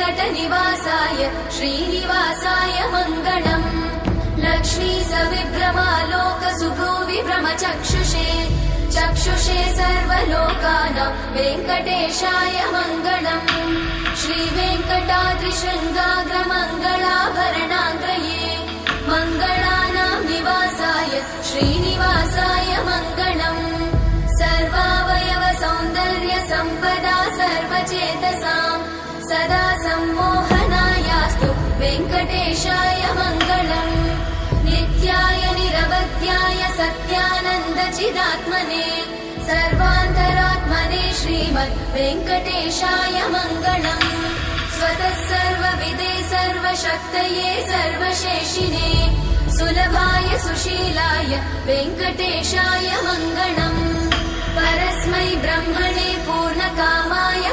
वेङ्कटनिवासाय श्रीनिवासाय मङ्गलम् लक्ष्मी सविभ्रमालोकसुभ्रूविभ्रमचक्षुषे चक्षुषे सर्वलोकानां वेङ्कटेशाय मङ्गलम् श्रीवेङ्कटाद्रिशृङ्गाग्रमङ्गलाभरणाग्रये मङ्गलानां निवासाय श्रीनिवासाय मङ्गलम् सर्वावयव सौन्दर्य सम्पदा सर्वचेतसां सदा सम्मोहनायास्तु वेङ्कटेशाय मङ्गलम् नित्याय निरवध्याय सत्यानन्दचिदात्मने सर्वान्तरात्मने श्रीमद् वेङ्कटेशाय मङ्गलम् स्वतः सर्वविदे सर्वशक्तये सर्वशेषिने सुलभाय सुशीलाय वेङ्कटेशाय मङ्गलम् परस्मै ब्रह्मणे पूर्णकामाय